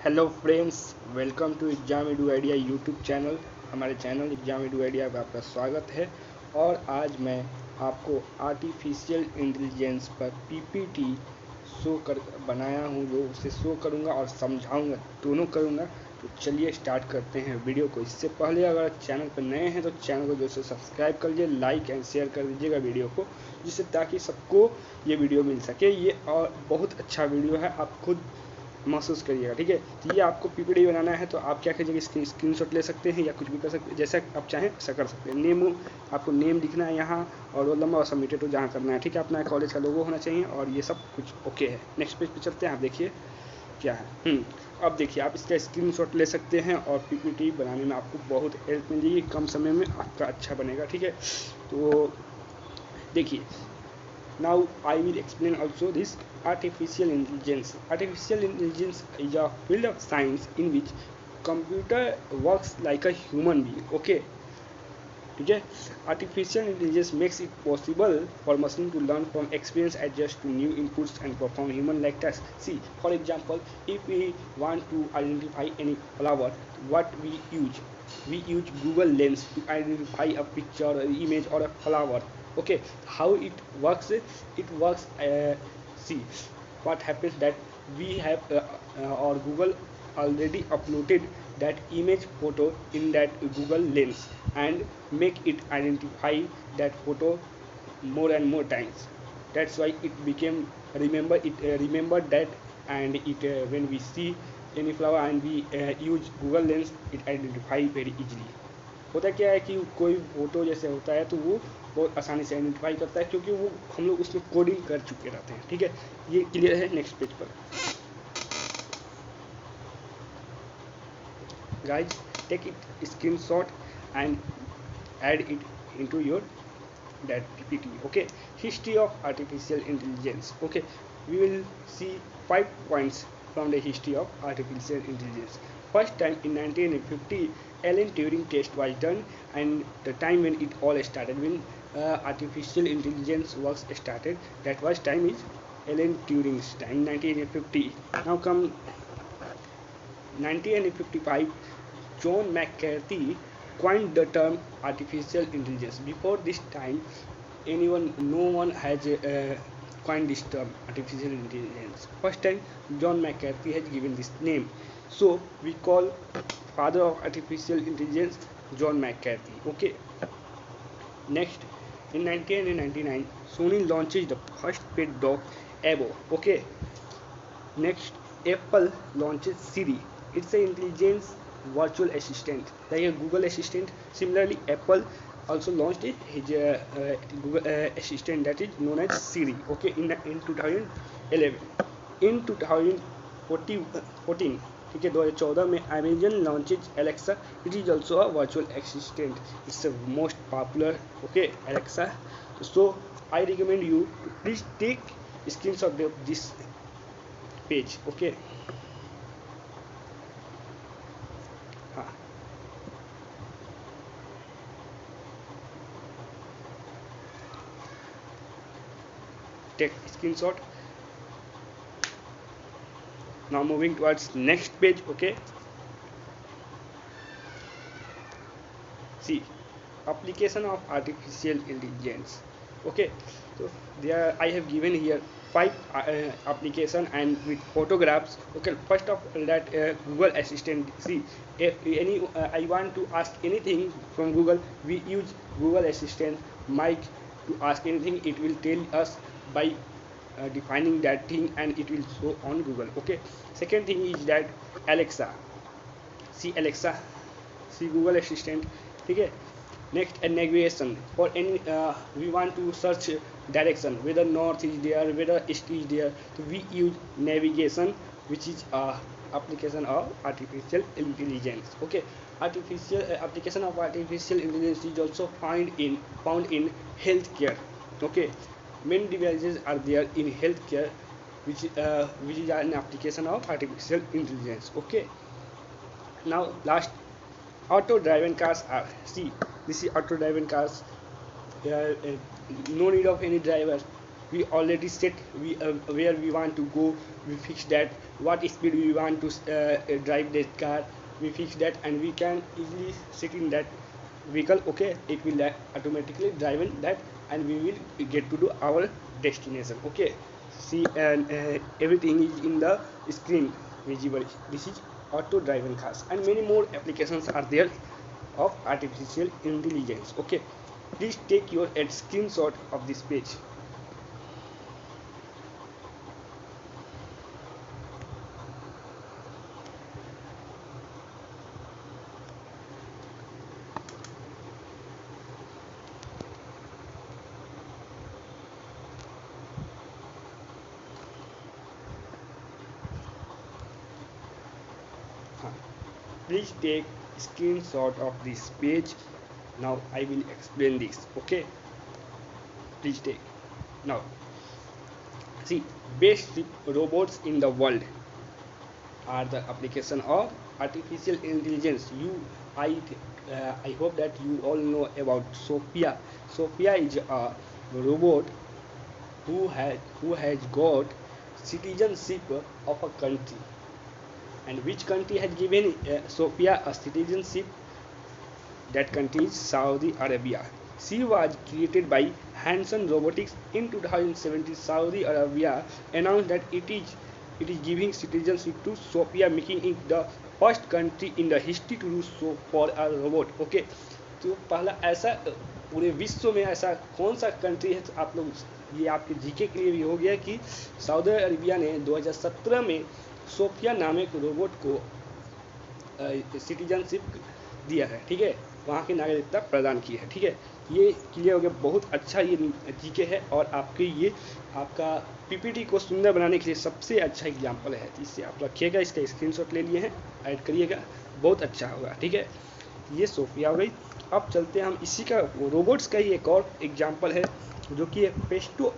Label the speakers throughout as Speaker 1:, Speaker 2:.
Speaker 1: Hello friends, welcome to exam edu idea YouTube channel. हमारे channel exam edu idea में आपका स्वागत है। और आज मैं आपको आर्टिफिशियल इंटेलिजेंस पर पीपीटी शो कर बनाया हूँ, जो उसे शो करूँगा और समझाऊँगा, दोनों करूँगा। तो चलिए स्टार्ट करते हैं वीडियो को। इससे पहले अगर चैनल पर नए हैं तो चैनल को जो है सब्सक्राइब कर लीजिए, लाइक एंड शेयर कर दीजिएगा वीडियो को, जिससे ताकि सबको ये वीडियो मिल सके। ये और बहुत अच्छा वीडियो है, आप खुद महसूस करिएगा। ठीक है, तो ये आपको पीपीटी बनाना है तो आप क्या कीजिएगा, इसकी स्क्रीनशॉट ले सकते हैं या कुछ भी कर सकते हैं, जैसा आप चाहें वैसा कर सकते हैं। नेम आपको नेम लिखना है यहाँ, और रोल नंबर और सबमिटेड तो जहाँ करना है। ठीक है, अपना कॉलेज का लोगो होना चाहिए और ये सब कुछ ओके है। नेक्स्ट पेज पे चलते हैं, आप देखिए क्या है। अब देखिए, आप इसका स्क्रीनशॉट ले सकते हैं और पीपीटी बनाने में आपको बहुत हेल्प मिलेगी, कम समय में आपका अच्छा बनेगा। ठीक है, तो देखिए, now I will explain also this artificial intelligence. Artificial intelligence is a field of science in which computer works like a human being. Okay, ठीक है। Artificial intelligence makes it possible for machine to learn from experience, adjust to new inputs and perform human like task. See for example, if we want to identify any flower, what we use Google Lens to identify a picture, an image or a flower. Okay, how it works? It works, see what happens that we have or Google already uploaded that image photo in that Google Lens and make it identify that photo more and more times. That's why it became remembered that, and it when we see any flower and we use Google Lens, it identify very easily. होता क्या है कि कोई photo जैसे होता है तो वो बहुत आसानी से आइडेंटिफाई करता है, क्योंकि वो हम लोग उसमें कोडिंग कर चुके रहते हैं। ठीक है, ये क्लियर है। नेक्स्ट पेज पर guys, take it screenshot and add it into your that ppt. Okay, history of artificial intelligence. Okay, we will see 5 points from the history of artificial intelligence. First time in 1950, Alan Turing test was done, and the time when it all started, when artificial intelligence was started, that was time is Alan Turing's time, 1950. Now come 1955, John McCarthy coined the term artificial intelligence. Before this time, no one has coined this term artificial intelligence. First time John McCarthy has given this name. So we call father of artificial intelligence John McCarthy. Okay. Next, in 1999, Sony launches the first pet dog ever. Okay. Next, Apple launches Siri. It's an intelligence virtual assistant, like a Google Assistant. Similarly, Apple also launched his Google Assistant, that is known as Siri. Okay, in 2011. In 2014, ठीक है, 2014 में Amazon launches Alexa. It is also a virtual assistant. It's the most popular. Okay, Alexa. So I recommend you to please take screenshot of this page. Okay, हाँ, take screenshot. Now moving towards next page. Okay, see application of artificial intelligence. Okay, so there I have given here 5 application and with photographs. Okay, first of that Google Assistant. See, if any I want to ask anything from Google, we use Google Assistant mic to ask anything. It will tell us by defining that thing, and it will show on Google. Okay, second thing is that Alexa. See Alexa, see Google Assistant. ठीक है, next navigation. For any we want to search direction, whether north is there, whether east is there, so we use navigation, which is application of artificial intelligence. Okay, artificial application of artificial intelligence is also found in healthcare. Okay, many devices are there in healthcare, which is an application of artificial intelligence. Okay, now last, auto driven cars are, see, this is auto driven cars. No need of any driver. we already set where we want to go. We fix that what speed we want to drive that car. We fix that and we can easily sit in that vehicle. Okay, it will automatically drive in that and we will get to do our destination. Okay, see, and everything is in the screen visible. This is auto driving cars and many more applications are there of artificial intelligence. Okay, please take your screenshot of this page. Please take screenshot of this page. Now I will explain this. Okay, please take. Now see, best robots in the world are the application of artificial intelligence. I hope that you all know about Sophia. Sophia is a robot who has got citizenship of a country. And which country had given Sophia a citizenship? That country is Saudi Arabia. She was created by Hanson Robotics in 2017. Saudi Arabia announced that it is giving citizenship to Sophia, making it the first country in the history to do so for a robot. Okay, तो पहला ऐसा पूरे विश्व में ऐसा कौन सा country है? आप लोग ये आपके जीके के लिए भी हो गया कि सऊदी अरेबिया ने 2017 में सोफिया नामक रोबोट को सिटीजनशिप दिया है। ठीक है, वहाँ की नागरिकता प्रदान की है। ठीक है, ये क्लियर हो गया। बहुत अच्छा ये जीके है और आपके ये आपका पीपीटी को सुंदर बनाने के लिए सबसे अच्छा एग्जाम्पल है। इससे आप रखिएगा, इसका स्क्रीनशॉट ले लिए हैं, ऐड करिएगा, बहुत अच्छा होगा। ठीक है, ये सोफिया हो गई। अब चलते हैं हम इसी का रोबोट्स का ही एक और एग्जाम्पल है जो कि pesto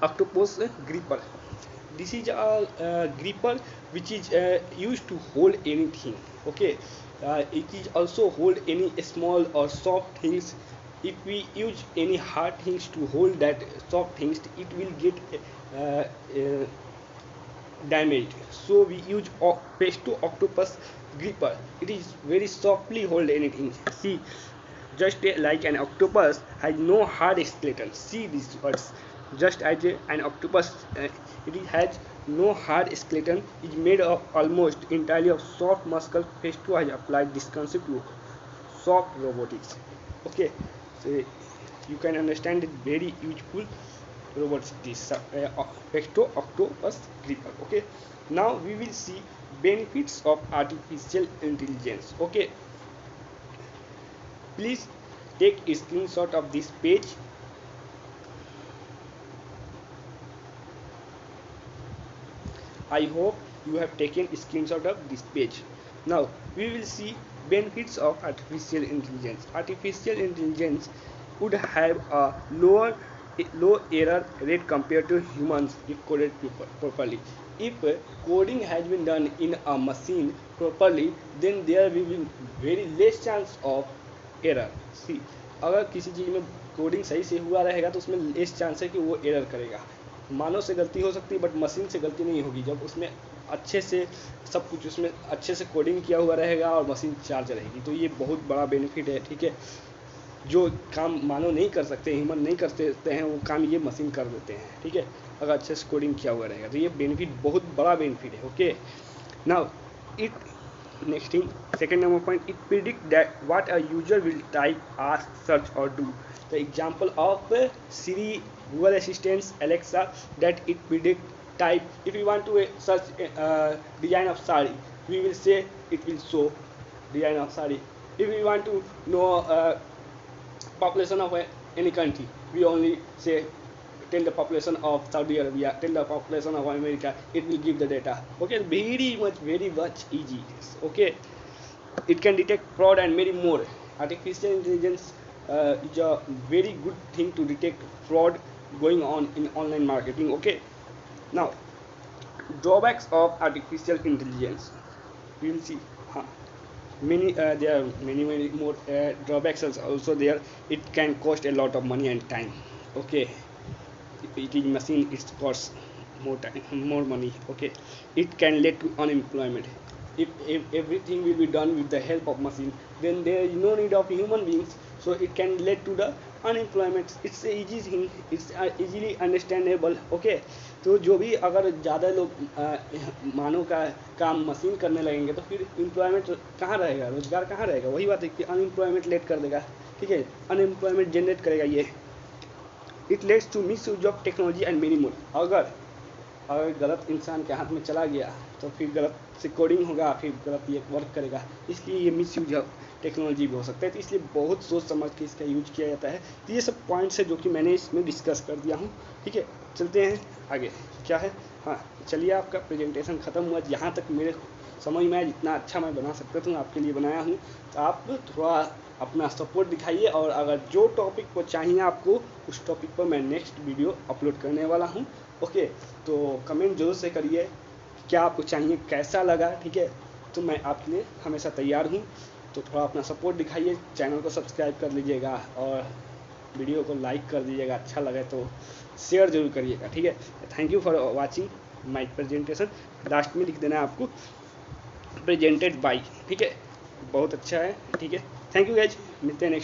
Speaker 1: octopus gripper. This is a gripper which is used to hold anything. Okay, it is also hold any small or soft things. If we use any hard things to hold that soft things, it will get uh, uh, damaged. So we use Pesto Octopus gripper. It is very softly hold anything. See, just like an octopus has no hard skeleton. See these words. Just as an octopus, it has no hard skeleton. Is made of almost entirely of soft muscle. Pesto has applied this concept to soft robotics. Okay, so you can understand it very useful robots. This Pesto Octopus gripper. Okay, now we will see benefits of artificial intelligence. Okay, please take a screenshot of this page. I hope you have taken a screenshot of this page. Now we will see benefits of artificial intelligence. Artificial intelligence would have a low error rate compared to humans if coded properly. If coding has been done in a machine properly, then there will be very less chance of error. See, अगर किसी चीज़ में coding सही से हुआ रहेगा तो उसमें less chance है कि वो एरर करेगा। मानव से गलती हो सकती है बट मशीन से गलती नहीं होगी जब उसमें अच्छे से सब कुछ उसमें अच्छे से कोडिंग किया हुआ रहेगा और मशीन चार्ज रहेगी। तो ये बहुत बड़ा बेनिफिट है। ठीक है, जो काम मानव नहीं कर सकते, ह्यूमन नहीं कर सकते हैं, वो काम ये मशीन कर देते हैं। ठीक है, अगर अच्छे से कोडिंग किया हुआ रहेगा तो ये बेनिफिट बहुत बड़ा बेनिफिट है। Okay, now it next thing, second number point, it predict that what a user will type, ask, search or do. The example of Siri, Google Assistant, Alexa, that it predict type. If we want to search design of sari, we will say it will show design of sari. If we want to know population of any country, we only say tell the population of Saudi Arabia, tell the population of America, it will give the data. Okay, very much easy. Okay, it can detect fraud and many more. Artificial intelligence is a very good thing to detect fraud going on in online marketing. Okay, now drawbacks of artificial intelligence. We will see. There are many more drawbacks also there. It can cost a lot of money and time. Okay, it is machine, it costs more time, more money. Okay, it can lead to unemployment. If everything will be done with the help of machine, then there is no need of human beings, so it can lead to the unemployment. It's easy thing, it's easily understandable. Okay, तो जो भी अगर ज़्यादा लोग मानव का काम machine करने लगेंगे तो फिर एम्प्लॉयमेंट कहाँ रहेगा, रोजगार कहाँ रहेगा. वही बात है कि अनएम्प्लॉयमेंट लेट कर देगा. ठीक है, अनएम्प्लॉयमेंट जनरेट करेगा ये. It leads to misuse of technology and many more. अगर गलत इंसान के हाथ में चला गया तो फिर गलत से कोडिंग होगा, फिर गलत ये वर्क करेगा. इसलिए ये मिस यूज ऑफ टेक्नोलॉजी भी हो सकता है. तो इसलिए बहुत सोच समझ के इसका यूज किया जाता है. तो ये सब पॉइंट्स है जो कि मैंने इसमें डिस्कस कर दिया हूँ. ठीक है, चलते हैं आगे. क्या है, हाँ चलिए, आपका प्रेजेंटेशन ख़त्म हुआ. जहाँ तक मेरे समझ में आया, जितना अच्छा मैं बना सकता था आपके लिए बनाया हूँ. तो आप थोड़ा अपना सपोर्ट दिखाइए, और अगर जो टॉपिक को चाहिए आपको, उस टॉपिक पर मैं नेक्स्ट वीडियो अपलोड करने वाला हूँ. ओके, तो कमेंट जरूर से करिए क्या आपको चाहिए, कैसा लगा. ठीक है, तो मैं आपके लिए हमेशा तैयार हूँ. तो थोड़ा अपना सपोर्ट दिखाइए, चैनल को सब्सक्राइब कर लीजिएगा और वीडियो को लाइक कर दीजिएगा. अच्छा लगे तो शेयर जरूर करिएगा. ठीक है, thank you for watching my presentation. Last में लिख देना है आपको प्रेजेंटेड बाय. ठीक है, बहुत अच्छा है. ठीक है, थैंक यू गाइज, मिलते हैं नेक्स्ट.